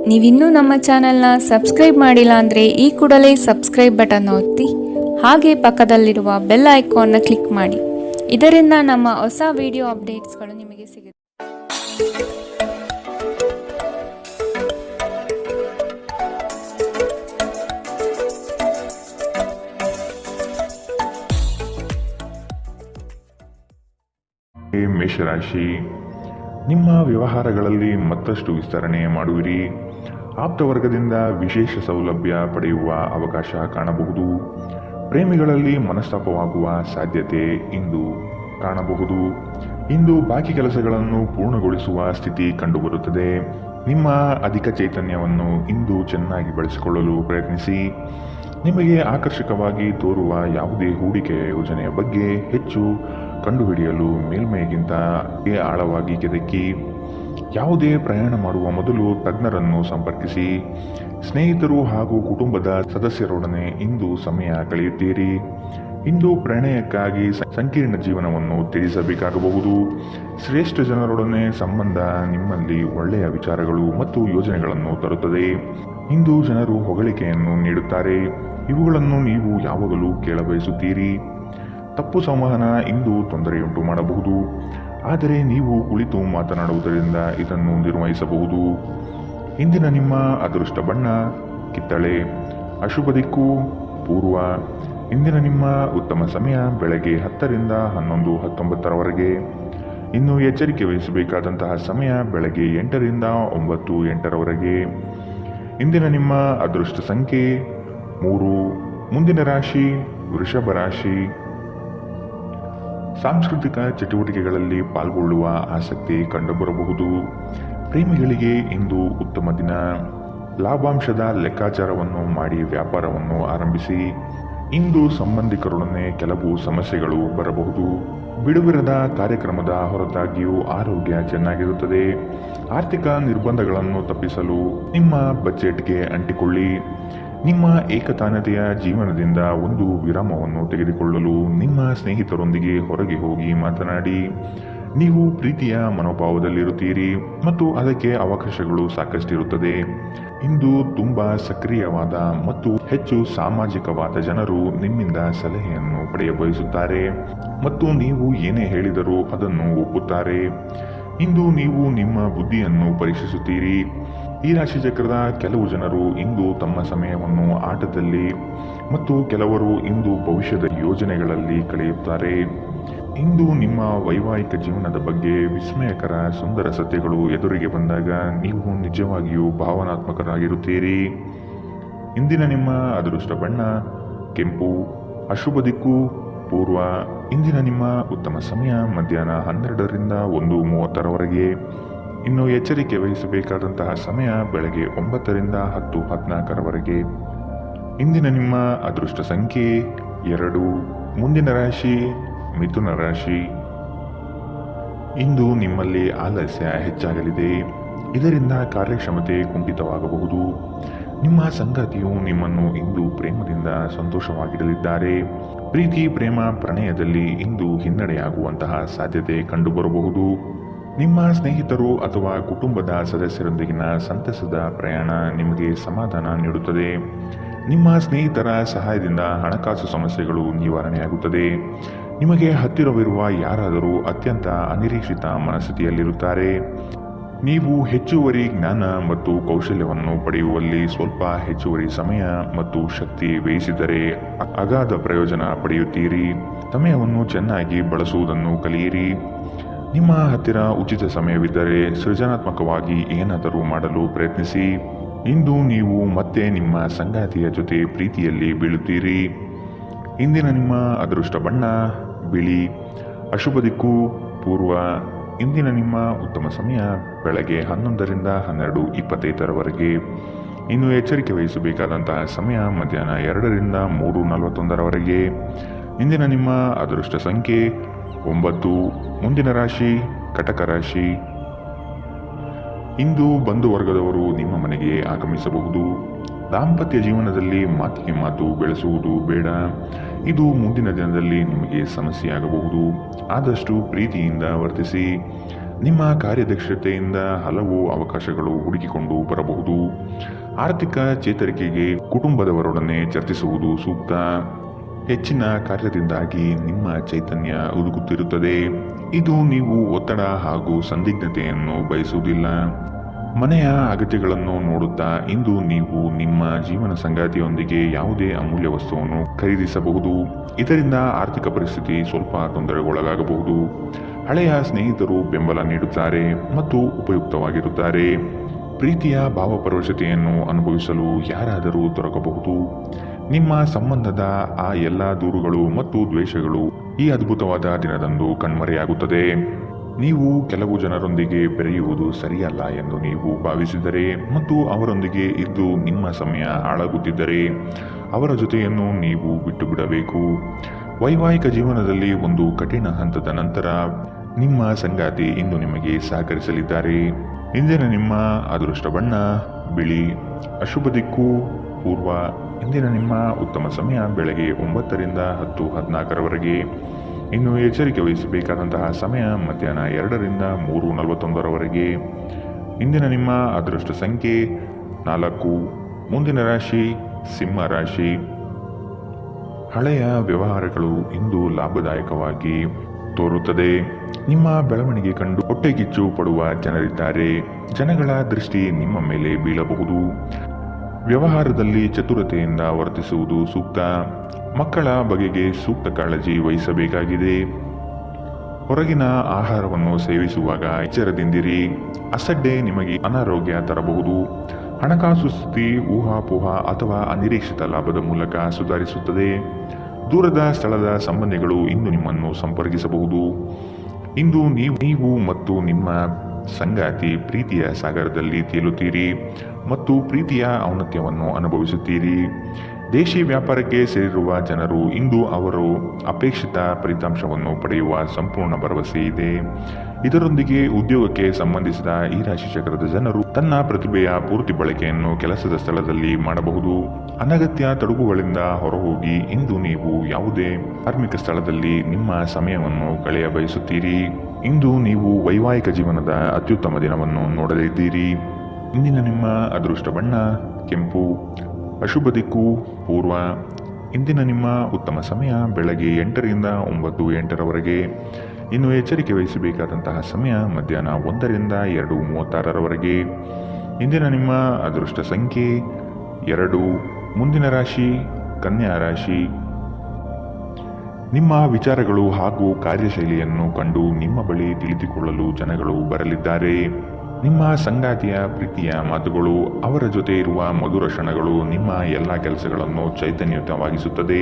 ನೀವಿನ್ನೂ ನಮ್ಮ ಚಾನೆಲ್ನ ಸಬ್ಸ್ಕ್ರೈಬ್ ಮಾಡಿಲ್ಲ ಅಂದರೆ ಈ ಕೂಡಲೇ ಸಬ್ಸ್ಕ್ರೈಬ್ ಬಟನ್ ಒತ್ತಿ ಹಾಗೆ ಪಕ್ಕದಲ್ಲಿರುವ ಬೆಲ್ ಐಕಾನ್ನ ಕ್ಲಿಕ್ ಮಾಡಿ. ಇದರಿಂದ ನಮ್ಮ ಹೊಸ ವಿಡಿಯೋ ಅಪ್ಡೇಟ್ಸ್ಗಳು ನಿಮಗೆ ಸಿಗುತ್ತೆ. ಮೇಷರಾಶಿ, ನಿಮ್ಮ ವ್ಯವಹಾರಗಳಲ್ಲಿ ಮತ್ತಷ್ಟು ವಿಸ್ತರಣೆ ಮಾಡುವಿರಿ. ಆಪ್ತ ವರ್ಗದಿಂದ ವಿಶೇಷ ಸೌಲಭ್ಯ ಪಡೆಯುವ ಅವಕಾಶ ಕಾಣಬಹುದು. ಪ್ರೇಮಿಗಳಲ್ಲಿ ಮನಸ್ತಾಪವಾಗುವ ಸಾಧ್ಯತೆ ಇಂದು ಕಾಣಬಹುದು. ಇಂದು ಬಾಕಿ ಕೆಲಸಗಳನ್ನು ಪೂರ್ಣಗೊಳಿಸುವ ಸ್ಥಿತಿ ಕಂಡುಬರುತ್ತದೆ. ನಿಮ್ಮ ಅಧಿಕ ಚೈತನ್ಯವನ್ನು ಇಂದು ಚೆನ್ನಾಗಿ ಬಳಸಿಕೊಳ್ಳಲು ಪ್ರಯತ್ನಿಸಿ. ನಿಮಗೆ ಆಕರ್ಷಕವಾಗಿ ತೋರುವ ಯಾವುದೇ ಹೂಡಿಕೆಯ ಯೋಜನೆಯ ಬಗ್ಗೆ ಹೆಚ್ಚು ಕಂಡುಹಿಡಿಯಲು ಮೇಲ್ಮೈಗಿಂತ ಆಳವಾಗಿ ಕೆದಕಿ. ಯಾವುದೇ ಪ್ರಯಾಣ ಮಾಡುವ ಮೊದಲು ತಜ್ಞರನ್ನು ಸಂಪರ್ಕಿಸಿ. ಸ್ನೇಹಿತರು ಹಾಗೂ ಕುಟುಂಬದ ಸದಸ್ಯರೊಡನೆ ಇಂದು ಸಮಯ ಕಳೆಯುತ್ತೀರಿ. ಇಂದು ಪ್ರಣಯಕ್ಕಾಗಿ ಸಂಕೀರ್ಣ ಜೀವನವನ್ನು ತ್ಯಜಿಸಬೇಕಾಗಬಹುದು. ಶ್ರೇಷ್ಠ ಜನರೊಡನೆ ಸಂಬಂಧ ನಿಮ್ಮಲ್ಲಿ ಒಳ್ಳೆಯ ವಿಚಾರಗಳು ಮತ್ತು ಯೋಜನೆಗಳನ್ನು ತರುತ್ತದೆ. ಇಂದು ಜನರು ಹೊಗಳಿಕೆಯನ್ನು ನೀಡುತ್ತಾರೆ. ಇವುಗಳನ್ನು ನೀವು ಯಾವಾಗಲೂ ಕೇಳಬಯಸುತ್ತೀರಿ. ತಪ್ಪು ಸಂವಹನ ಇಂದು ತೊಂದರೆಯುಂಟು ಮಾಡಬಹುದು, ಆದರೆ ನೀವು ಕುಳಿತು ಮಾತನಾಡುವುದರಿಂದ ಇದನ್ನು ನಿರ್ವಹಿಸಬಹುದು. ಇಂದಿನ ನಿಮ್ಮ ಅದೃಷ್ಟ ಬಣ್ಣ ಕಿತ್ತಳೆ. ಅಶುಭ ದಿಕ್ಕು ಪೂರ್ವ. ಇಂದಿನ ನಿಮ್ಮ ಉತ್ತಮ ಸಮಯ ಬೆಳಗ್ಗೆ 10 ರಿಂದ 11:19 ಇನ್ನು ಎಚ್ಚರಿಕೆ ವಹಿಸಬೇಕಾದಂತಹ ಸಮಯ ಬೆಳಗ್ಗೆ 8 ರಿಂದ 9:08 ಇಂದಿನ ನಿಮ್ಮ ಅದೃಷ್ಟ ಸಂಖ್ಯೆ 3. ಮುಂದಿನ ರಾಶಿ ವೃಷಭ ರಾಶಿ. ಸಾಂಸ್ಕೃತಿಕ ಚಟುವಟಿಕೆಗಳಲ್ಲಿ ಪಾಲ್ಗೊಳ್ಳುವ ಆಸಕ್ತಿ ಕಂಡುಬರಬಹುದು. ಪ್ರೇಮಿಗಳಿಗೆ ಇಂದು ಉತ್ತಮ ದಿನ. ಲಾಭಾಂಶದ ಲೆಕ್ಕಾಚಾರವನ್ನು ಮಾಡಿ ವ್ಯಾಪಾರವನ್ನು ಆರಂಭಿಸಿ. ಇಂದು ಸಂಬಂಧಿಕರೊಡನೆ ಕೆಲವು ಸಮಸ್ಯೆಗಳು ಬರಬಹುದು. ಬಿಡುವಿರದ ಕಾರ್ಯಕ್ರಮದ ಹೊರತಾಗಿಯೂ ಆರೋಗ್ಯ ಚೆನ್ನಾಗಿರುತ್ತದೆ. ಆರ್ಥಿಕ ನಿರ್ಬಂಧಗಳನ್ನು ತಪ್ಪಿಸಲು ನಿಮ್ಮ ಬಜೆಟ್ಗೆ ಅಂಟಿಕೊಳ್ಳಿ. ನಿಮ್ಮ ಏಕತಾನತೆಯ ಜೀವನದಿಂದ ಒಂದು ವಿರಾಮವನ್ನು ತೆಗೆದುಕೊಳ್ಳಲು ನಿಮ್ಮ ಸ್ನೇಹಿತರೊಂದಿಗೆ ಹೊರಗೆ ಹೋಗಿ ಮಾತನಾಡಿ. ನೀವು ಪ್ರೀತಿಯ ಮನೋಭಾವದಲ್ಲಿರುತ್ತೀರಿ ಮತ್ತು ಅದಕ್ಕೆ ಅವಕಾಶಗಳು ಸಾಕಷ್ಟಿರುತ್ತದೆ. ಇಂದು ತುಂಬ ಸಕ್ರಿಯವಾದ ಮತ್ತು ಹೆಚ್ಚು ಸಾಮಾಜಿಕವಾದ ಜನರು ನಿಮ್ಮಿಂದ ಸಲಹೆಯನ್ನು ಪಡೆಯಬಯಸುತ್ತಾರೆ ಮತ್ತು ನೀವು ಏನೇ ಹೇಳಿದರೂ ಅದನ್ನು ಒಪ್ಪುತ್ತಾರೆ. ಇಂದು ನೀವು ನಿಮ್ಮ ಬುದ್ಧಿಯನ್ನು ಪರೀಕ್ಷಿಸುತ್ತೀರಿ. ಈ ರಾಶಿ ಚಕ್ರದ ಕೆಲವು ಜನರು ಇಂದು ತಮ್ಮ ಸಮಯವನ್ನು ಆಟದಲ್ಲಿ ಮತ್ತು ಕೆಲವರು ಇಂದು ಭವಿಷ್ಯದ ಯೋಜನೆಗಳಲ್ಲಿ ಕಳೆಯುತ್ತಾರೆ. ಇಂದು ನಿಮ್ಮ ವೈವಾಹಿಕ ಜೀವನದ ಬಗ್ಗೆ ವಿಸ್ಮಯಕರ ಸುಂದರ ಸತ್ಯಗಳು ಎದುರಿಗೆ ಬಂದಾಗ ನೀವು ನಿಜವಾಗಿಯೂ ಭಾವನಾತ್ಮಕರಾಗಿರುತ್ತೀರಿ. ಇಂದಿನ ನಿಮ್ಮ ಅದೃಷ್ಟ ಬಣ್ಣ ಕೆಂಪು. ಅಶುಭ ದಿಕ್ಕು ಪೂರ್ವ. ಇಂದಿನ ನಿಮ್ಮ ಉತ್ತಮ ಸಮಯ ಮಧ್ಯಾಹ್ನ 12 ರಿಂದ 1:30 ಇನ್ನು ಎಚ್ಚರಿಕೆ ವಹಿಸಬೇಕಾದಂತಹ ಸಮಯ ಬೆಳಗ್ಗೆ 9 ರಿಂದ 10:14 ಇಂದಿನ ನಿಮ್ಮ ಅದೃಷ್ಟ ಸಂಖ್ಯೆ 2. ಮುಂದಿನ ರಾಶಿ ಮಿಥುನ ರಾಶಿ. ಇಂದು ನಿಮ್ಮಲ್ಲಿ ಆಲಸ್ಯ ಹೆಚ್ಚಾಗಲಿದೆ. ಇದರಿಂದ ಕಾರ್ಯಕ್ಷಮತೆ ಕುಂಠಿತವಾಗಬಹುದು. ನಿಮ್ಮ ಸಂಗಾತಿಯು ನಿಮ್ಮನ್ನು ಇಂದು ಪ್ರೇಮದಿಂದ ಸಂತೋಷವಾಗಿಡಲಿದ್ದಾರೆ. ಪ್ರೀತಿ ಪ್ರೇಮ ಪ್ರಣಯದಲ್ಲಿ ಇಂದು ಹಿನ್ನಡೆಯಾಗುವಂತಹ ಸಾಧ್ಯತೆ ಕಂಡುಬರಬಹುದು. ನಿಮ್ಮ ಸ್ನೇಹಿತರು ಅಥವಾ ಕುಟುಂಬದ ಸದಸ್ಯರೊಂದಿಗಿನ ಸಂತಸದ ಪ್ರಯಾಣ ನಿಮಗೆ ಸಮಾಧಾನ ನೀಡುತ್ತದೆ. ನಿಮ್ಮ ಸ್ನೇಹಿತರ ಸಹಾಯದಿಂದ ಹಣಕಾಸು ಸಮಸ್ಯೆಗಳು ನಿವಾರಣೆಯಾಗುತ್ತದೆ. ನಿಮಗೆ ಹತ್ತಿರವಿರುವ ಯಾರಾದರೂ ಅತ್ಯಂತ ಅನಿರೀಕ್ಷಿತ ಮನಸ್ಥಿತಿಯಲ್ಲಿರುತ್ತಾರೆ. ನೀವು ಹೆಚ್ಚುವರಿ ಜ್ಞಾನ ಮತ್ತು ಕೌಶಲ್ಯವನ್ನು ಪಡೆಯುವಲ್ಲಿ ಸ್ವಲ್ಪ ಹೆಚ್ಚುವರಿ ಸಮಯ ಮತ್ತು ಶಕ್ತಿ ವ್ಯಯಿಸಿದರೆ ಅಗಾಧ ಪ್ರಯೋಜನ ಪಡೆಯುತ್ತೀರಿ. ಸಮಯವನ್ನು ಚೆನ್ನಾಗಿ ಬಳಸುವುದನ್ನು ಕಲಿಯಿರಿ. ನಿಮ್ಮ ಹತ್ತಿರ ಉಚಿತ ಸಮಯವಿದ್ದರೆ ಸೃಜನಾತ್ಮಕವಾಗಿ ಏನಾದರೂ ಮಾಡಲು ಪ್ರಯತ್ನಿಸಿ. ಇಂದು ನೀವು ಮತ್ತೆ ನಿಮ್ಮ ಸಂಗಾತಿಯ ಜೊತೆ ಪ್ರೀತಿಯಲ್ಲಿ ಬೀಳುತ್ತೀರಿ. ಇಂದಿನ ನಿಮ್ಮ ಅದೃಷ್ಟ ಬಣ್ಣ ಬಿಳಿ. ಅಶುಭ ದಿಕ್ಕು ಪೂರ್ವ. ಇಂದಿನ ನಿಮ್ಮ ಉತ್ತಮ ಸಮಯ ಬೆಳಗ್ಗೆ 11 ರಿಂದ 12:25 ಇನ್ನು ಎಚ್ಚರಿಕೆ ವಹಿಸಬೇಕಾದಂತಹ ಸಮಯ ಮಧ್ಯಾಹ್ನ 2 ರಿಂದ 3:41 ಇಂದಿನ ನಿಮ್ಮ ಅದೃಷ್ಟ ಸಂಖ್ಯೆ 9. ಮುಂದಿನ ರಾಶಿ ಕಟಕ ರಾಶಿ. ಇಂದು ಬಂಧು ವರ್ಗದವರು ನಿಮ್ಮ ಮನೆಗೆ ಆಗಮಿಸಬಹುದು. ದಾಂಪತ್ಯ ಜೀವನದಲ್ಲಿ ಮಾತಿಗೆ ಮಾತು ಬೆಳೆಸುವುದು ಬೇಡ. ಇದು ಮುಂದಿನ ದಿನದಲ್ಲಿ ನಿಮಗೆ ಸಮಸ್ಯೆಯಾಗಬಹುದು. ಆದಷ್ಟು ಪ್ರೀತಿಯಿಂದ ವರ್ತಿಸಿ. ನಿಮ್ಮ ಕಾರ್ಯದಕ್ಷತೆಯಿಂದ ಹಲವು ಅವಕಾಶಗಳು ಹುಡುಕಿಕೊಂಡು ಬರಬಹುದು. ಆರ್ಥಿಕ ಚೇತರಿಕೆಗೆ ಕುಟುಂಬದವರೊಡನೆ ಚರ್ಚಿಸುವುದು ಸೂಕ್ತ. ಹೆಚ್ಚಿನ ಕಾರ್ಯದಿಂದಾಗಿ ನಿಮ್ಮ ಚೈತನ್ಯ ಹುದುಗುತ್ತಿರುತ್ತದೆ. ಇದು ನೀವು ಒತ್ತಡ ಹಾಗೂ ಸಂದಿಗ್ಧತೆಯನ್ನು ಬಯಸುವುದಿಲ್ಲ. ಮನೆಯ ಅಗತ್ಯಗಳನ್ನು ನೋಡುತ್ತಾ ಇಂದು ನೀವು ನಿಮ್ಮ ಜೀವನ ಸಂಗಾತಿಯೊಂದಿಗೆ ಯಾವುದೇ ಅಮೂಲ್ಯ ವಸ್ತುವನ್ನು ಖರೀದಿಸಬಹುದು. ಇದರಿಂದ ಆರ್ಥಿಕ ಪರಿಸ್ಥಿತಿ ಸ್ವಲ್ಪ ತೊಂದರೆಗೊಳಗಾಗಬಹುದು. ಹಳೆಯ ಸ್ನೇಹಿತರು ಬೆಂಬಲ ನೀಡುತ್ತಾರೆ ಮತ್ತು ಉಪಯುಕ್ತವಾಗಿರುತ್ತಾರೆ. ಪ್ರೀತಿಯ ಭಾವಪರವಶತೆಯನ್ನು ಅನುಭವಿಸಲು ಯಾರಾದರೂ ದೊರಕಬಹುದು. ನಿಮ್ಮ ಸಂಬಂಧದ ಆ ಎಲ್ಲ ದೂರುಗಳು ಮತ್ತು ದ್ವೇಷಗಳು ಈ ಅದ್ಭುತವಾದ ದಿನದಂದು ಕಣ್ಮರೆಯಾಗುತ್ತದೆ. ನೀವು ಕೆಲವು ಜನರೊಂದಿಗೆ ಬೆರೆಯುವುದು ಸರಿಯಲ್ಲ ಎಂದು ನೀವು ಭಾವಿಸಿದರೆ ಮತ್ತು ಅವರೊಂದಿಗೆ ಇದ್ದು ನಿಮ್ಮ ಸಮಯ ಹಾಳಾಗುತ್ತಿದ್ದರೆ ಅವರ ಜೊತೆಯನ್ನು ನೀವು ಬಿಟ್ಟು ಬಿಡಬೇಕು. ವೈವಾಹಿಕ ಜೀವನದಲ್ಲಿ ಒಂದು ಕಠಿಣ ಹಂತದ ನಂತರ ನಿಮ್ಮ ಸಂಗಾತಿ ಇಂದು ನಿಮಗೆ ಸಹಕರಿಸಲಿದ್ದಾರೆ. ಇಂದಿನ ನಿಮ್ಮ ಅದೃಷ್ಟ ಬಣ್ಣ ಬಿಳಿ. ಅಶುಭ ದಿಕ್ಕು ಪೂರ್ವ. ಇಂದಿನ ನಿಮ್ಮ ಉತ್ತಮ ಸಮಯ ಬೆಳಗ್ಗೆ 9ರಿಂದ 10:14ರವರೆಗೆ. ಇನ್ನು ಎಚ್ಚರಿಕೆ ವಹಿಸಬೇಕಾದಂತಹ ಸಮಯ ಮಧ್ಯಾಹ್ನ 2ರಿಂದ 3:41ರವರೆಗೆ. ಇಂದಿನ ನಿಮ್ಮ ಅದೃಷ್ಟ ಸಂಖ್ಯೆ 4. ಮುಂದಿನ ರಾಶಿ ಸಿಂಹ ರಾಶಿ. ಹಳೆಯ ವ್ಯವಹಾರಗಳು ಇಂದು ಲಾಭದಾಯಕವಾಗಿ ತೋರುತ್ತದೆ. ನಿಮ್ಮ ಬೆಳವಣಿಗೆ ಕಂಡು ಹೊಟ್ಟೆಕಿಚ್ಚು ಪಡುವ ಜನರಿದ್ದಾರೆ. ಜನಗಳ ದೃಷ್ಟಿ ನಿಮ್ಮ ಮೇಲೆ ಬೀಳಬಹುದು. ವ್ಯವಹಾರದಲ್ಲಿ ಚತುರತೆಯಿಂದ ವರ್ತಿಸುವುದು ಸೂಕ್ತ. ಮಕ್ಕಳ ಬಗೆಗೆ ಸೂಕ್ತ ಕಾಳಜಿ ವಹಿಸಬೇಕಾಗಿದೆ. ಹೊರಗಿನ ಆಹಾರವನ್ನು ಸೇವಿಸುವಾಗ ಎಚ್ಚರದಿಂದಿರಿ. ಅಸಡ್ಡೆ ನಿಮಗೆ ಅನಾರೋಗ್ಯ ತರಬಹುದು. ಹಣಕಾಸು ಸ್ಥಿತಿ ಊಹಾಪೋಹ ಅಥವಾ ಅನಿರೀಕ್ಷಿತ ಲಾಭದ ಮೂಲಕ ಸುಧಾರಿಸುತ್ತದೆ. ದೂರದ ಸ್ಥಳದ ಸಂಬಂಧಿಗಳು ಇಂದು ನಿಮ್ಮನ್ನು ಸಂಪರ್ಕಿಸಬಹುದು. ಇಂದು ನೀವು ಮತ್ತು ನಿಮ್ಮ ಸಂಗಾತಿ ಪ್ರೀತಿಯ ಸಾಗರದಲ್ಲಿ ತೇಲುತ್ತೀರಿ ಮತ್ತು ಪ್ರೀತಿಯ ಔನ್ನತ್ಯವನ್ನು ಅನುಭವಿಸುತ್ತೀರಿ. ದೇಶಿ ವ್ಯಾಪಾರಕ್ಕೆ ಸೇರಿರುವ ಜನರು ಇಂದು ಅವರು ಅಪೇಕ್ಷಿತ ಫಲಿತಾಂಶವನ್ನು ಪಡೆಯುವ ಸಂಪೂರ್ಣ ಭರವಸೆ ಇದೆ. ಇದರೊಂದಿಗೆ ಉದ್ಯೋಗಕ್ಕೆ ಸಂಬಂಧಿಸಿದ ಈ ರಾಶಿ ಚಕ್ರದ ಜನರು ತನ್ನ ಪ್ರತಿಭೆಯ ಪೂರ್ತಿ ಬಳಕೆಯನ್ನು ಕೆಲಸದ ಸ್ಥಳದಲ್ಲಿ ಮಾಡಬಹುದು. ಅನಗತ್ಯ ತೊಡಕುಗಳಿಂದ ಹೊರಹೋಗಿ ಇಂದು ನೀವು ಯಾವುದೇ ಧಾರ್ಮಿಕ ಸ್ಥಳದಲ್ಲಿ ನಿಮ್ಮ ಸಮಯವನ್ನು ಕಳೆಯ ಬಯಸುತ್ತೀರಿ. ಇಂದು ನೀವು ವೈವಾಹಿಕ ಜೀವನದ ಅತ್ಯುತ್ತಮ ದಿನವನ್ನು ನೋಡಲಿದ್ದೀರಿ. ಇಂದಿನ ನಿಮ್ಮ ಅದೃಷ್ಟ ಬಣ್ಣ ಕೆಂಪು. ಅಶುಭ ದಿಕ್ಕು ಪೂರ್ವ. ಇಂದಿನ ನಿಮ್ಮ ಉತ್ತಮ ಸಮಯ ಬೆಳಗ್ಗೆ 8ರಿಂದ 9:08ರವರೆಗೆ. ಇನ್ನು ಎಚ್ಚರಿಕೆ ವಹಿಸಬೇಕಾದಂತಹ ಸಮಯ ಮಧ್ಯಾಹ್ನ 1ರಿಂದ 2:36ರವರೆಗೆ. ಇಂದಿನ ನಿಮ್ಮ ಅದೃಷ್ಟ ಸಂಖ್ಯೆ 2. ಮುಂದಿನ ರಾಶಿ ಕನ್ಯಾ ರಾಶಿ. ನಿಮ್ಮ ವಿಚಾರಗಳು ಹಾಗೂ ಕಾರ್ಯಶೈಲಿಯನ್ನು ಕಂಡು ನಿಮ್ಮ ಬಳಿ ತಿಳಿದುಕೊಳ್ಳಲು ಜನಗಳು ಬರಲಿದ್ದಾರೆ. ನಿಮ್ಮ ಸಂಗಾತಿಯ ಪ್ರೀತಿಯ ಮಾತುಗಳು, ಅವರ ಜೊತೆ ಇರುವ ಮಧುರ ಕ್ಷಣಗಳು ನಿಮ್ಮ ಎಲ್ಲ ಕೆಲಸಗಳನ್ನು ಚೈತನ್ಯಯುತವಾಗಿಸುತ್ತದೆ.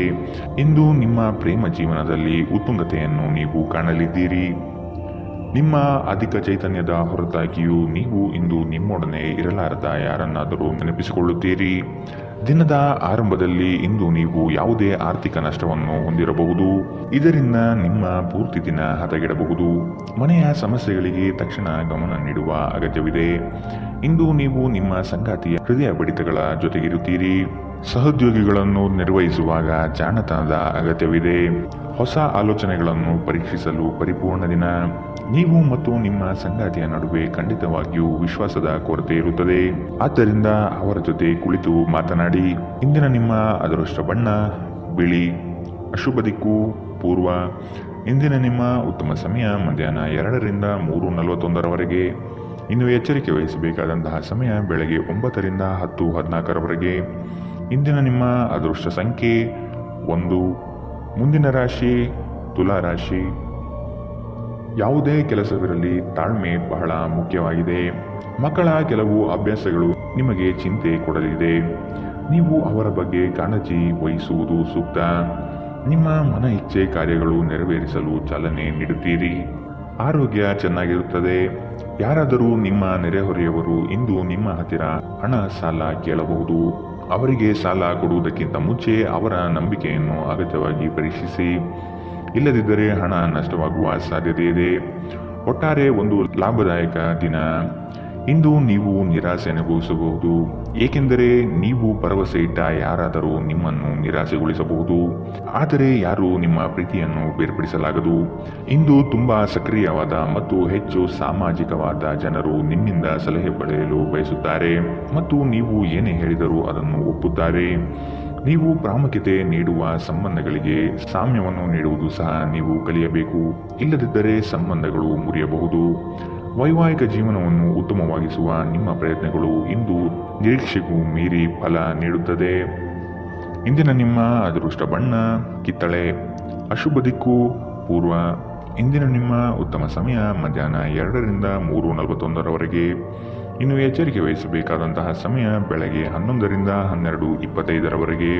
ಇಂದು ನಿಮ್ಮ ಪ್ರೇಮ ಜೀವನದಲ್ಲಿ ಉತ್ತುಂಗತೆಯನ್ನು ನೀವು ಕಾಣಲಿದ್ದೀರಿ. ನಿಮ್ಮ ಅಧಿಕ ಚೈತನ್ಯದ ಹೊರತಾಗಿಯೂ ನೀವು ಇಂದು ನಿಮ್ಮೊಡನೆ ಇರಲಾರದ ಯಾರನ್ನಾದರೂ ನೆನಪಿಸಿಕೊಳ್ಳುತ್ತೀರಿ. ದಿನದ ಆರಂಭದಲ್ಲಿ ಇಂದು ನೀವು ಯಾವುದೇ ಆರ್ಥಿಕ ನಷ್ಟವನ್ನು ಹೊಂದಿರಬಹುದು. ಇದರಿಂದ ನಿಮ್ಮ ಪೂರ್ತಿ ದಿನ ಹದಗೆಡಬಹುದು. ಮನೆಯ ಸಮಸ್ಯೆಗಳಿಗೆ ತಕ್ಷಣ ಗಮನ ನೀಡುವ ಅಗತ್ಯವಿದೆ. ಇಂದು ನೀವು ನಿಮ್ಮ ಸಂಗಾತಿಯ ಹೃದಯ ಬಡಿತಗಳ ಜೊತೆಗಿರುತ್ತೀರಿ. ಸಹೋದ್ಯೋಗಿಗಳನ್ನು ನಿರ್ವಹಿಸುವಾಗ ಜಾಣತನದ ಅಗತ್ಯವಿದೆ. ಹೊಸ ಆಲೋಚನೆಗಳನ್ನು ಪರೀಕ್ಷಿಸಲು ಪರಿಪೂರ್ಣ ದಿನ. ನೀವು ಮತ್ತು ನಿಮ್ಮ ಸಂಗಾತಿಯ ನಡುವೆ ಖಂಡಿತವಾಗಿಯೂ ವಿಶ್ವಾಸದ ಕೊರತೆ ಇರುತ್ತದೆ. ಆದ್ದರಿಂದ ಅವರ ಜೊತೆ ಕುಳಿತು ಮಾತನಾಡಿ. ಇಂದಿನ ನಿಮ್ಮ ಅದೃಷ್ಟ ಬಣ್ಣ ಬಿಳಿ. ಅಶುಭ ದಿಕ್ಕು ಪೂರ್ವ. ಇಂದಿನ ನಿಮ್ಮ ಉತ್ತಮ ಸಮಯ ಮಧ್ಯಾಹ್ನ 2ರಿಂದ 3:41ರವರೆಗೆ. ಇನ್ನು ಎಚ್ಚರಿಕೆ ವಹಿಸಬೇಕಾದಂತಹ ಸಮಯ ಬೆಳಗ್ಗೆ 9ರಿಂದ 10:14ರವರೆಗೆ. ಇಂದಿನ ನಿಮ್ಮ ಅದೃಷ್ಟ ಸಂಖ್ಯೆ 1. ಮುಂದಿನ ರಾಶಿ ತುಲಾ ರಾಶಿ. ಯಾವುದೇ ಕೆಲಸವಿರಲಿ ತಾಳ್ಮೆ ಬಹಳ ಮುಖ್ಯವಾಗಿದೆ. ಮಕ್ಕಳ ಕೆಲವು ಅಭ್ಯಾಸಗಳು ನಿಮಗೆ ಚಿಂತೆ ಕೊಡಲಿದೆ. ನೀವು ಅವರ ಬಗ್ಗೆ ಕಾಳಜಿ ವಹಿಸುವುದು ಸೂಕ್ತ. ನಿಮ್ಮ ಮನ ಇಚ್ಛೆ ಕಾರ್ಯಗಳು ನೆರವೇರಿಸಲು ಚಾಲನೆ ನೀಡುತ್ತೀರಿ. ಆರೋಗ್ಯ ಚೆನ್ನಾಗಿರುತ್ತದೆ. ಯಾರಾದರೂ ನಿಮ್ಮ ನೆರೆಹೊರೆಯವರು ಇಂದು ನಿಮ್ಮ ಹತ್ತಿರ ಹಣ ಸಾಲ ಕೇಳಬಹುದು. ಅವರಿಗೆ ಸಾಲ ಕೊಡುವುದಕ್ಕಿಂತ ಮುಂಚೆ ಅವರ ನಂಬಿಕೆಯನ್ನು ಅಗತ್ಯವಾಗಿ ಪರೀಕ್ಷಿಸಿ. ಇಲ್ಲದಿದ್ದರೆ ಹಣ ನಷ್ಟವಾಗುವ ಸಾಧ್ಯತೆ ಇದೆ. ಒಟ್ಟಾರೆ ಒಂದು ಲಾಭದಾಯಕ ದಿನ. ಇಂದು ನೀವು ನಿರಾಸೆ ಅನುಭವಿಸಬಹುದು, ಏಕೆಂದರೆ ನೀವು ಭರವಸೆ ಇಟ್ಟ ಯಾರಾದರೂ ನಿಮ್ಮನ್ನು ನಿರಾಸೆಗೊಳಿಸಬಹುದು, ಆದರೆ ಯಾರೂ ನಿಮ್ಮ ಪ್ರೀತಿಯನ್ನು ಬೇರ್ಪಡಿಸಲಾಗದು. ಇಂದು ತುಂಬಾ ಸಕ್ರಿಯವಾದ ಮತ್ತು ಹೆಚ್ಚು ಸಾಮಾಜಿಕವಾದ ಜನರು ನಿಮ್ಮಿಂದ ಸಲಹೆ ಪಡೆಯಲು ಬಯಸುತ್ತಾರೆ ಮತ್ತು ನೀವು ಏನೇ ಹೇಳಿದರೂ ಅದನ್ನು ಒಪ್ಪುತ್ತಾರೆ. ನೀವು ಪ್ರಾಮುಖ್ಯತೆ ನೀಡುವ ಸಂಬಂಧಗಳಿಗೆ ಸಾಮ್ಯವನ್ನು ನೀಡುವುದು ಸಹ ನೀವು ಕಲಿಯಬೇಕು, ಇಲ್ಲದಿದ್ದರೆ ಸಂಬಂಧಗಳು ಮುರಿಯಬಹುದು. ವೈವಾಹಿಕ ಜೀವನವನ್ನು ಉತ್ತಮವಾಗಿಸುವ ನಿಮ್ಮ ಪ್ರಯತ್ನಗಳು ಇಂದು ನಿರೀಕ್ಷೆಗೂ ಮೀರಿ ಫಲ ನೀಡುತ್ತದೆ. ಇಂದಿನ ನಿಮ್ಮ ಅದೃಷ್ಟ ಬಣ್ಣ ಕಿತ್ತಳೆ. ಅಶುಭ ದಿಕ್ಕು ಪೂರ್ವ. ಇಂದಿನ ನಿಮ್ಮ ಉತ್ತಮ ಸಮಯ ಮಧ್ಯಾಹ್ನ 2ರಿಂದ 3:41 ಇನ್ನು ಎಚ್ಚರಿಕೆ ವಹಿಸಬೇಕಾದಂತಹ ಸಮಯ ಬೆಳಗ್ಗೆ 11ರಿಂದ 12:25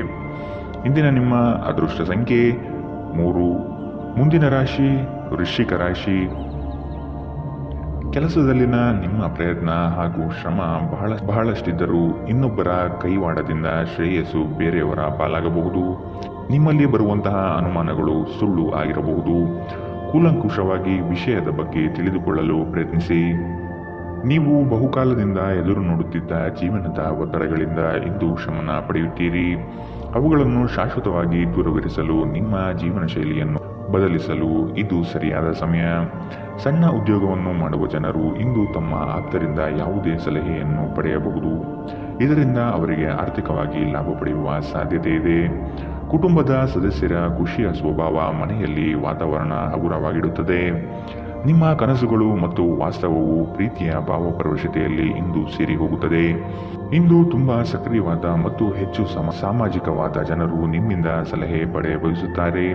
ಇಂದಿನ ನಿಮ್ಮ ಅದೃಷ್ಟ ಸಂಖ್ಯೆ 3. ಮುಂದಿನ ರಾಶಿ ವೃಶ್ಚಿಕ ರಾಶಿ. ಕೆಲಸದಲ್ಲಿನ ನಿಮ್ಮ ಪ್ರಯತ್ನ ಹಾಗೂ ಶ್ರಮ ಬಹಳಷ್ಟಿದ್ದರೂ ಇನ್ನೊಬ್ಬರ ಕೈವಾಡದಿಂದ ಶ್ರೇಯಸ್ಸು ಬೇರೆಯವರ ಪಾಲಾಗಬಹುದು. ನಿಮ್ಮಲ್ಲಿ ಬರುವಂತಹ ಅನುಮಾನಗಳು ಸುಳ್ಳು ಆಗಿರಬಹುದು. ಕೂಲಂಕುಷವಾಗಿ ವಿಷಯದ ಬಗ್ಗೆ ತಿಳಿದುಕೊಳ್ಳಲು ಪ್ರಯತ್ನಿಸಿ. ನೀವು ಬಹುಕಾಲದಿಂದ ಎದುರು ನೋಡುತ್ತಿದ್ದ ಜೀವನದ ಒತ್ತಡಗಳಿಂದ ಇಂದು ಶಮನ ಪಡೆಯುತ್ತೀರಿ. ಅವುಗಳನ್ನು ಶಾಶ್ವತವಾಗಿ ದೂರವಿರಿಸಲು ನಿಮ್ಮ ಜೀವನ ಶೈಲಿಯನ್ನು ಬದಲಿಸಲು ಇದು ಸರಿಯಾದ ಸಮಯ. ಸಣ್ಣ ಉದ್ಯೋಗವನ್ನು ಮಾಡುವ ಜನರು ಇಂದು ತಮ್ಮ ಆಪ್ತರಿಂದ ಯಾವುದೇ ಸಲಹೆಯನ್ನು ಪಡೆಯಬಹುದು. ಇದರಿಂದ ಅವರಿಗೆ ಆರ್ಥಿಕವಾಗಿ ಲಾಭ ಪಡೆಯುವ ಸಾಧ್ಯತೆ ಇದೆ. ಕುಟುಂಬದ ಸದಸ್ಯರ ಖುಷಿಯ ಸ್ವಭಾವ ಮನೆಯಲ್ಲಿ ವಾತಾವರಣ ಹಗುರವಾಗಿಡುತ್ತದೆ. ನಿಮ್ಮ ಕನಸುಗಳು ಮತ್ತು ವಾಸ್ತವವು ಪ್ರೀತಿಯ ಭಾವಪರವಶತೆಯಲ್ಲಿ ಇಂದು ಸೇರಿ ಹೋಗುತ್ತದೆ. ಇಂದು ತುಂಬಾ ಸಕ್ರಿಯವಾದ ಮತ್ತು ಹೆಚ್ಚು ಸಾಮಾಜಿಕವಾದ ಜನರು ನಿಮ್ಮಿಂದ ಸಲಹೆ ಪಡೆಯ ಬಯಸುತ್ತಾರೆ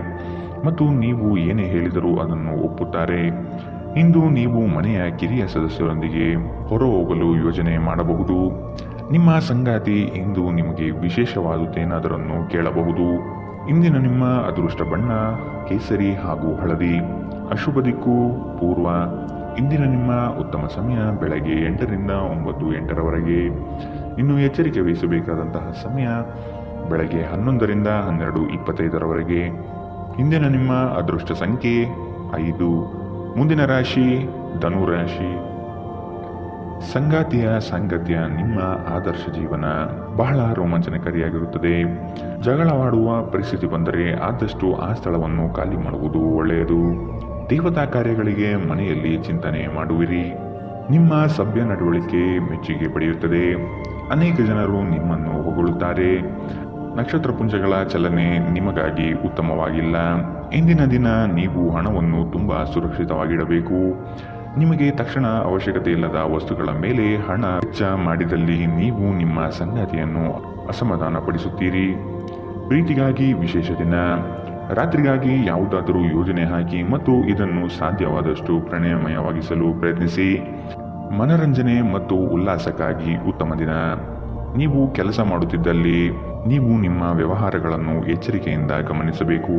ಮತ್ತು ನೀವು ಏನೇ ಹೇಳಿದರೂ ಅದನ್ನು ಒಪ್ಪುತ್ತಾರೆ. ಇಂದು ನೀವು ಮನೆಯ ಕಿರಿಯ ಸದಸ್ಯರೊಂದಿಗೆ ಹೊರಹೋಗಲು ಯೋಜನೆ ಮಾಡಬಹುದು. ನಿಮ್ಮ ಸಂಗಾತಿ ಇಂದು ನಿಮಗೆ ವಿಶೇಷವಾದುದೇನಾದರನ್ನು ಕೇಳಬಹುದು. ಇಂದಿನ ನಿಮ್ಮ ಅದೃಷ್ಟ ಬಣ್ಣ ಕೇಸರಿ ಹಾಗೂ ಹಳದಿ. ಅಶುಭ ದಿಕ್ಕು ಪೂರ್ವ. ಇಂದಿನ ನಿಮ್ಮ ಉತ್ತಮ ಸಮಯ ಬೆಳಗ್ಗೆ 8ರಿಂದ 9:08 ಇನ್ನು ಎಚ್ಚರಿಕೆ ವಹಿಸಬೇಕಾದಂತಹ ಸಮಯ ಬೆಳಗ್ಗೆ 11ರಿಂದ 12:25 ಇಂದಿನ ನಿಮ್ಮ ಅದೃಷ್ಟ ಸಂಖ್ಯೆ 5. ಮುಂದಿನ ರಾಶಿ ಧನು ರಾಶಿ. ಸಂಗಾತಿಯ ಸಾಂಗತ್ಯ ನಿಮ್ಮ ಆದರ್ಶ ಜೀವನ ಬಹಳ ರೋಮಾಂಚನಕಾರಿಯಾಗಿರುತ್ತದೆ. ಜಗಳವಾಡುವ ಪರಿಸ್ಥಿತಿ ಬಂದರೆ ಆದಷ್ಟು ಆ ಸ್ಥಳವನ್ನು ಖಾಲಿ ಮಾಡುವುದು ಒಳ್ಳೆಯದು. ದೇವತಾ ಕಾರ್ಯಗಳಿಗೆ ಮನೆಯಲ್ಲಿ ಚಿಂತನೆ ಮಾಡುವಿರಿ. ನಿಮ್ಮ ಸಭ್ಯ ನಡವಳಿಕೆ ಮೆಚ್ಚುಗೆ ಪಡೆಯುತ್ತದೆ. ಅನೇಕ ಜನರು ನಿಮ್ಮನ್ನು ಹೊಗಳುತ್ತಾರೆ. ನಕ್ಷತ್ರ ಪುಂಜಗಳ ಚಲನೆ ನಿಮಗಾಗಿ ಉತ್ತಮವಾಗಿಲ್ಲ. ಇಂದಿನ ದಿನ ನೀವು ಹಣವನ್ನು ತುಂಬಾ ಸುರಕ್ಷಿತವಾಗಿಡಬೇಕು. ನಿಮಗೆ ತಕ್ಷಣ ಅವಶ್ಯಕತೆ ಇಲ್ಲದ ವಸ್ತುಗಳ ಮೇಲೆ ಹಣ ವೆಚ್ಚ ಮಾಡಿದಲ್ಲಿ ನೀವು ನಿಮ್ಮ ಸಂಗಾತಿಯನ್ನು ಅಸಮಾಧಾನಪಡಿಸುತ್ತೀರಿ. ಪ್ರೀತಿಗಾಗಿ ವಿಶೇಷ ದಿನ. ರಾತ್ರಿಗಾಗಿ ಯಾವುದಾದರೂ ಯೋಜನೆ ಹಾಕಿ ಮತ್ತು ಇದನ್ನು ಸಾಧ್ಯವಾದಷ್ಟು ಪ್ರಣಯಮಯವಾಗಿಸಲು ಪ್ರಯತ್ನಿಸಿ. ಮನರಂಜನೆ ಮತ್ತು ಉಲ್ಲಾಸಕ್ಕಾಗಿ ಉತ್ತಮ ದಿನ. ನೀವು ಕೆಲಸ ಮಾಡುತ್ತಿದ್ದಲ್ಲಿ ನೀವು ನಿಮ್ಮ ವ್ಯವಹಾರಗಳನ್ನು ಎಚ್ಚರಿಕೆಯಿಂದ ಗಮನಿಸಬೇಕು.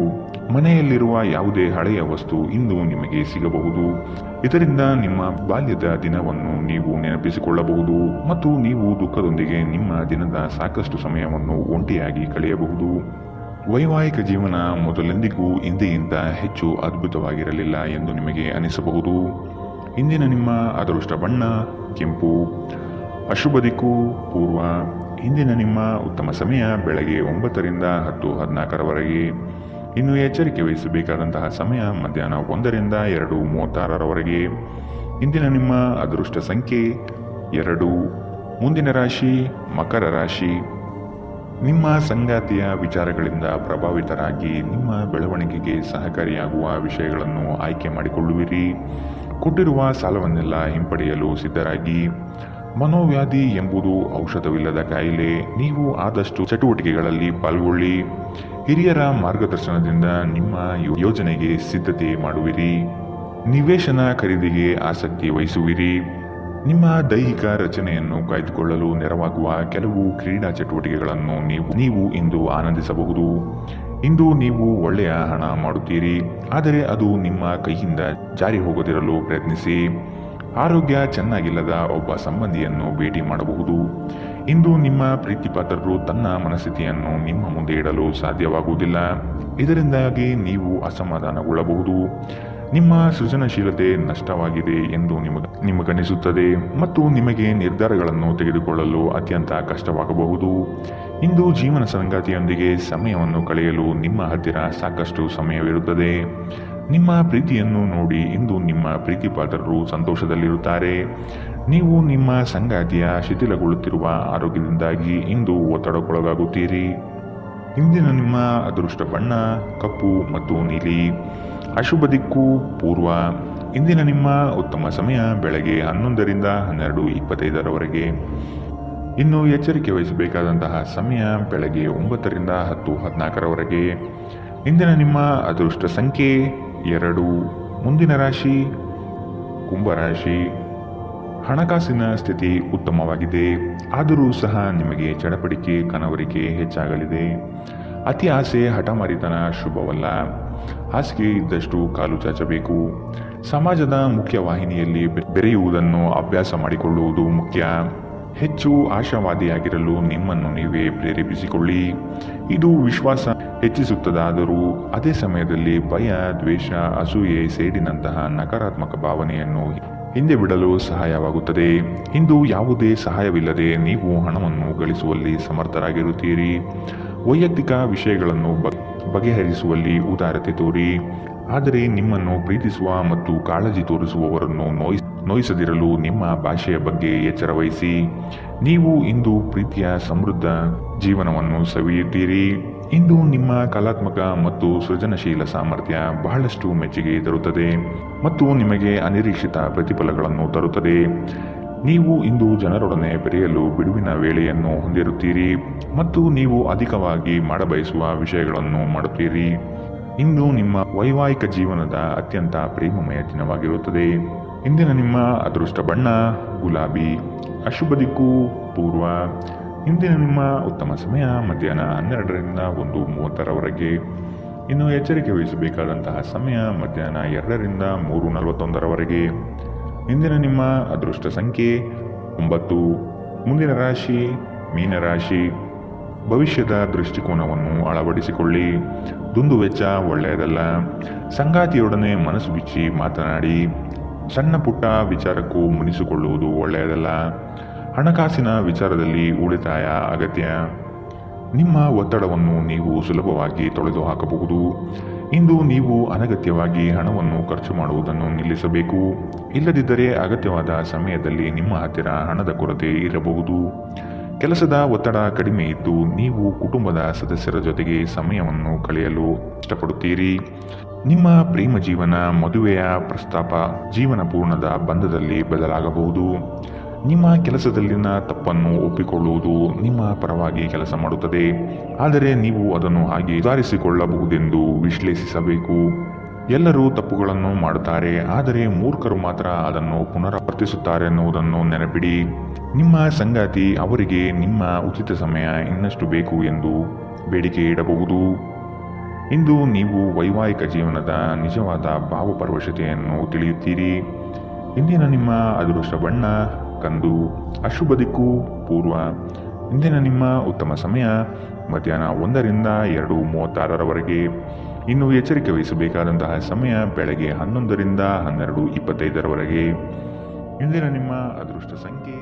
ಮನೆಯಲ್ಲಿರುವ ಯಾವುದೇ ಹಳೆಯ ವಸ್ತು ಇಂದು ನಿಮಗೆ ಸಿಗಬಹುದು. ಇದರಿಂದ ನಿಮ್ಮ ಬಾಲ್ಯದ ದಿನವನ್ನು ನೀವು ನೆನಪಿಸಿಕೊಳ್ಳಬಹುದು ಮತ್ತು ನೀವು ದುಃಖದೊಂದಿಗೆ ನಿಮ್ಮ ದಿನದ ಸಾಕಷ್ಟು ಸಮಯವನ್ನು ಒಂಟಿಯಾಗಿ ಕಳೆಯಬಹುದು. ವೈವಾಹಿಕ ಜೀವನ ಮೊದಲೆಂದಿಗೂ ಹಿಂದೆಗಿಂತ ಹೆಚ್ಚು ಅದ್ಭುತವಾಗಿರಲಿಲ್ಲ ಎಂದು ನಿಮಗೆ ಅನಿಸಬಹುದು. ಇಂದಿನ ನಿಮ್ಮ ಅದೃಷ್ಟ ಬಣ್ಣ ಕೆಂಪು. ಅಶುಭ ದಿಕ್ಕು ಪೂರ್ವ. ಇಂದಿನ ನಿಮ್ಮ ಉತ್ತಮ ಸಮಯ ಬೆಳಗ್ಗೆ 9ರಿಂದ 10:14 ಇನ್ನು ಎಚ್ಚರಿಕೆ ವಹಿಸಬೇಕಾದಂತಹ ಸಮಯ ಮಧ್ಯಾಹ್ನ 1ರಿಂದ 2:36 ಇಂದಿನ ನಿಮ್ಮ ಅದೃಷ್ಟ ಸಂಖ್ಯೆ 2. ಮುಂದಿನ ರಾಶಿ ಮಕರ ರಾಶಿ. ನಿಮ್ಮ ಸಂಗಾತಿಯ ವಿಚಾರಗಳಿಂದ ಪ್ರಭಾವಿತರಾಗಿ ನಿಮ್ಮ ಬೆಳವಣಿಗೆಗೆ ಸಹಕಾರಿಯಾಗುವ ವಿಷಯಗಳನ್ನು ಆಯ್ಕೆ ಮಾಡಿಕೊಳ್ಳುವಿರಿ. ಕೊಟ್ಟಿರುವ ಸಾಲವನ್ನೆಲ್ಲ ಹಿಂಪಡೆಯಲು ಸಿದ್ಧರಾಗಿ. ಮನೋವ್ಯಾಧಿ ಎಂಬುದು ಔಷಧವಿಲ್ಲದ ಕಾಯಿಲೆ. ನೀವು ಆದಷ್ಟು ಚಟುವಟಿಕೆಗಳಲ್ಲಿ ಪಾಲ್ಗೊಳ್ಳಿ. ಹಿರಿಯರ ಮಾರ್ಗದರ್ಶನದಿಂದ ನಿಮ್ಮ ಯೋಜನೆಗೆ ಸಿದ್ಧತೆ ಮಾಡುವಿರಿ. ನಿವೇಶನ ಖರೀದಿಗೆ ಆಸಕ್ತಿ ವಹಿಸುವಿರಿ. ನಿಮ್ಮ ದೈಹಿಕ ರಚನೆಯನ್ನು ಕಾಯ್ದುಕೊಳ್ಳಲು ನೆರವಾಗುವ ಕೆಲವು ಕ್ರೀಡಾ ಚಟುವಟಿಕೆಗಳನ್ನು ನೀವು ಇಂದು ಆನಂದಿಸಬಹುದು. ಇಂದು ನೀವು ಒಳ್ಳೆಯ ಹಣ ಮಾಡುತ್ತೀರಿ, ಆದರೆ ಅದು ನಿಮ್ಮ ಕೈಯಿಂದ ಜಾರಿ ಹೋಗದಿರಲು ಪ್ರಯತ್ನಿಸಿ. ಆರೋಗ್ಯ ಚೆನ್ನಾಗಿಲ್ಲದ ಒಬ್ಬ ಸಂಬಂಧಿಯನ್ನು ಭೇಟಿ ಮಾಡಬಹುದು. ಇಂದು ನಿಮ್ಮ ಪ್ರೀತಿಪಾತ್ರರು ತನ್ನ ಮನಸ್ಥಿತಿಯನ್ನು ನಿಮ್ಮ ಮುಂದೆ ಇಡಲು ಸಾಧ್ಯವಾಗುವುದಿಲ್ಲ. ಇದರಿಂದಾಗಿ ನೀವು ಅಸಮಾಧಾನಗೊಳ್ಳಬಹುದು. ನಿಮ್ಮ ಸೃಜನಶೀಲತೆ ನಷ್ಟವಾಗಿದೆ ಎಂದು ನಿಮಗನಿಸುತ್ತದೆ ಮತ್ತು ನಿಮಗೆ ನಿರ್ಧಾರಗಳನ್ನು ತೆಗೆದುಕೊಳ್ಳಲು ಅತ್ಯಂತ ಕಷ್ಟವಾಗಬಹುದು. ಇಂದು ಜೀವನ ಸಂಗಾತಿಯೊಂದಿಗೆ ಸಮಯವನ್ನು ಕಳೆಯಲು ನಿಮ್ಮ ಹತ್ತಿರ ಸಾಕಷ್ಟು ಸಮಯವಿರುತ್ತದೆ. ನಿಮ್ಮ ಪ್ರೀತಿಯನ್ನು ನೋಡಿ ಇಂದು ನಿಮ್ಮ ಪ್ರೀತಿಪಾತ್ರರು ಸಂತೋಷದಲ್ಲಿರುತ್ತಾರೆ. ನೀವು ನಿಮ್ಮ ಸಂಗಾತಿಯ ಶಿಥಿಲಗೊಳ್ಳುತ್ತಿರುವ ಆರೋಗ್ಯದಿಂದಾಗಿ ಇಂದು ಒತ್ತಡಕ್ಕೊಳಗಾಗುತ್ತೀರಿ. ಇಂದಿನ ನಿಮ್ಮ ಅದೃಷ್ಟ ಬಣ್ಣ ಕಪ್ಪು ಮತ್ತು ನೀಲಿ. ಅಶುಭ ದಿಕ್ಕು ಪೂರ್ವ. ಇಂದಿನ ನಿಮ್ಮ ಉತ್ತಮ ಸಮಯ ಬೆಳಗ್ಗೆ 11ರಿಂದ 12:25 ಇನ್ನು ಎಚ್ಚರಿಕೆ ವಹಿಸಬೇಕಾದಂತಹ ಸಮಯ ಬೆಳಗ್ಗೆ 9ರಿಂದ 10:14 ಇಂದಿನ ನಿಮ್ಮ ಅದೃಷ್ಟ ಸಂಖ್ಯೆ 2. ಮುಂದಿನ ರಾಶಿ ಕುಂಭರಾಶಿ. ಹಣಕಾಸಿನ ಸ್ಥಿತಿ ಉತ್ತಮವಾಗಿದೆ, ಆದರೂ ಸಹ ನಿಮಗೆ ಚಡಪಡಿಕೆ ಕನವರಿಕೆ ಹೆಚ್ಚಾಗಲಿದೆ. ಅತಿ ಆಸೆ ಹಠಮಾರಿತನ ಶುಭವಲ್ಲ. ಹಾಸಿಗೆ ಇದ್ದಷ್ಟು ಕಾಲು ಚಾಚಬೇಕು. ಸಮಾಜದ ಮುಖ್ಯವಾಹಿನಿಯಲ್ಲಿ ಬೆರೆಯುವುದನ್ನು ಅಭ್ಯಾಸ ಮಾಡಿಕೊಳ್ಳುವುದು ಮುಖ್ಯ. ಹೆಚ್ಚು ಆಶಾವಾದಿಯಾಗಿರಲು ನಿಮ್ಮನ್ನು ನೀವೇ ಪ್ರೇರೇಪಿಸಿಕೊಳ್ಳಿ. ಇದು ವಿಶ್ವಾಸ ಹೆಚ್ಚಿಸುತ್ತದಾದರೂ ಅದೇ ಸಮಯದಲ್ಲಿ ಭಯ, ದ್ವೇಷ, ಅಸೂಯೆ, ಸೇಡಿನಂತಹ ನಕಾರಾತ್ಮಕ ಭಾವನೆಯನ್ನು ಹಿಂದೆ ಬಿಡಲು ಸಹಾಯವಾಗುತ್ತದೆ. ಇಂದು ಯಾವುದೇ ಸಹಾಯವಿಲ್ಲದೆ ನೀವು ಹಣವನ್ನು ಗಳಿಸುವಲ್ಲಿ ಸಮರ್ಥರಾಗಿರುತ್ತೀರಿ. ವೈಯಕ್ತಿಕ ವಿಷಯಗಳನ್ನು ಬಗೆಹರಿಸುವಲ್ಲಿ ಉದಾರತೆ ತೋರಿ. ಆದರೆ ನಿಮ್ಮನ್ನು ಪ್ರೀತಿಸುವ ಮತ್ತು ಕಾಳಜಿ ತೋರಿಸುವವರನ್ನು ನೋಯಿಸದಿರಲು ನಿಮ್ಮ ಭಾಷೆಯ ಬಗ್ಗೆ ಎಚ್ಚರ ವಹಿಸಿ. ನೀವು ಇಂದು ಪ್ರೀತಿಯ ಸಮೃದ್ಧ ಜೀವನವನ್ನು ಸವಿಯುತ್ತೀರಿ. ಇಂದು ನಿಮ್ಮ ಕಲಾತ್ಮಕ ಮತ್ತು ಸೃಜನಶೀಲ ಸಾಮರ್ಥ್ಯ ಬಹಳಷ್ಟು ಮೆಚ್ಚುಗೆ ತರುತ್ತದೆ ಮತ್ತು ನಿಮಗೆ ಅನಿರೀಕ್ಷಿತ ಪ್ರತಿಫಲಗಳನ್ನು ತರುತ್ತದೆ. ನೀವು ಇಂದು ಜನರೊಡನೆ ಬೆರೆಯಲು ಬಿಡುವಿನ ವೇಳೆಯನ್ನು ಹೊಂದಿರುತ್ತೀರಿ ಮತ್ತು ನೀವು ಅಧಿಕವಾಗಿ ಮಾಡಬಯಸುವ ವಿಷಯಗಳನ್ನು ಮಾಡುತ್ತೀರಿ. ಇಂದು ನಿಮ್ಮ ವೈವಾಹಿಕ ಜೀವನದ ಅತ್ಯಂತ ಪ್ರೇಮಮಯ ದಿನವಾಗಿರುತ್ತದೆ. ಇಂದಿನ ನಿಮ್ಮ ಅದೃಷ್ಟ ಬಣ್ಣ ಗುಲಾಬಿ. ಅಶುಭ ದಿಕ್ಕು ಪೂರ್ವ. ಇಂದಿನ ನಿಮ್ಮ ಉತ್ತಮ ಸಮಯ ಮಧ್ಯಾಹ್ನ 12ರಿಂದ 1:30 ಇನ್ನು ಎಚ್ಚರಿಕೆ ವಹಿಸಬೇಕಾದಂತಹ ಸಮಯ ಮಧ್ಯಾಹ್ನ 2ರಿಂದ 3:41 ಇಂದಿನ ನಿಮ್ಮ ಅದೃಷ್ಟ ಸಂಖ್ಯೆ 9. ಮುಂದಿನ ರಾಶಿ ಮೀನರಾಶಿ. ಭವಿಷ್ಯದ ದೃಷ್ಟಿಕೋನವನ್ನು ಅಳವಡಿಸಿಕೊಳ್ಳಿ. ದುಂದುವೆಚ್ಚ ಒಳ್ಳೆಯದಲ್ಲ. ಸಂಗಾತಿಯೊಡನೆ ಮನಸ್ಸು ಬಿಚ್ಚಿ ಮಾತನಾಡಿ. ಸಣ್ಣ ಪುಟ್ಟ ವಿಚಾರಕ್ಕೂ ಮುನಿಸಿಕೊಳ್ಳುವುದು ಒಳ್ಳೆಯದಲ್ಲ. ಹಣಕಾಸಿನ ವಿಚಾರದಲ್ಲಿ ಉಳಿತಾಯ ಅಗತ್ಯ. ನಿಮ್ಮ ಒತ್ತಡವನ್ನು ನೀವು ಸುಲಭವಾಗಿ ತೊಳೆದುಹಾಕಬಹುದು. ಇಂದು ನೀವು ಅನಗತ್ಯವಾಗಿ ಹಣವನ್ನು ಖರ್ಚು ಮಾಡುವುದನ್ನು ನಿಲ್ಲಿಸಬೇಕು. ಇಲ್ಲದಿದ್ದರೆ ಅಗತ್ಯವಾದ ಸಮಯದಲ್ಲಿ ನಿಮ್ಮ ಹತ್ತಿರ ಹಣದ ಕೊರತೆ ಇರಬಹುದು. ಕೆಲಸದ ಒತ್ತಡ ಕಡಿಮೆ ಇದ್ದು ನೀವು ಕುಟುಂಬದ ಸದಸ್ಯರ ಜೊತೆಗೆ ಸಮಯವನ್ನು ಕಳೆಯಲು ಇಷ್ಟಪಡುತ್ತೀರಿ. ನಿಮ್ಮ ಪ್ರೇಮ ಜೀವನ ಮದುವೆಯ ಪ್ರಸ್ತಾಪ ಜೀವನ ಪೂರ್ಣದ ಬಂಧದಲ್ಲಿ ಬದಲಾಗಬಹುದು. ನಿಮ್ಮ ಕೆಲಸದಲ್ಲಿನ ತಪ್ಪನ್ನು ಒಪ್ಪಿಕೊಳ್ಳುವುದು ನಿಮ್ಮ ಪರವಾಗಿ ಕೆಲಸ ಮಾಡುತ್ತದೆ. ಆದರೆ ನೀವು ಅದನ್ನು ಹಾಗೆ ಸುಧಾರಿಸಿಕೊಳ್ಳಬಹುದೆಂದು ವಿಶ್ಲೇಷಿಸಬೇಕು. ಎಲ್ಲರೂ ತಪ್ಪುಗಳನ್ನು ಮಾಡುತ್ತಾರೆ, ಆದರೆ ಮೂರ್ಖರು ಮಾತ್ರ ಅದನ್ನು ಪುನರಾವರ್ತಿಸುತ್ತಾರೆ ಎನ್ನುವುದನ್ನು ನೆನಪಿಡಿ. ನಿಮ್ಮ ಸಂಗಾತಿ ಅವರಿಗೆ ನಿಮ್ಮ ಉಚಿತ ಸಮಯ ಇನ್ನಷ್ಟು ಬೇಕು ಎಂದು ಬೇಡಿಕೆ ಇಡಬಹುದು. ಇಂದು ನೀವು ವೈವಾಹಿಕ ಜೀವನದ ನಿಜವಾದ ಭಾವಪರವಶತೆಯನ್ನು ತಿಳಿಯುತ್ತೀರಿ. ಇಂದಿನ ನಿಮ್ಮ ಅದೃಷ್ಟ ಬಣ್ಣ ಕಂದು. ಅಶುಭ ದಿಕ್ಕು ಪೂರ್ವ. ಇಂದಿನ ನಿಮ್ಮ ಉತ್ತಮ ಸಮಯ ಮಧ್ಯಾಹ್ನ 1ರಿಂದ 2:36 ಇನ್ನು ಎಚ್ಚರಿಕೆ ವಹಿಸಬೇಕಾದಂತಹ ಸಮಯ ಬೆಳಗ್ಗೆ 11ರಿಂದ 12:25 ಇಂದಿನ ನಿಮ್ಮ ಅದೃಷ್ಟ ಸಂಖ್ಯೆ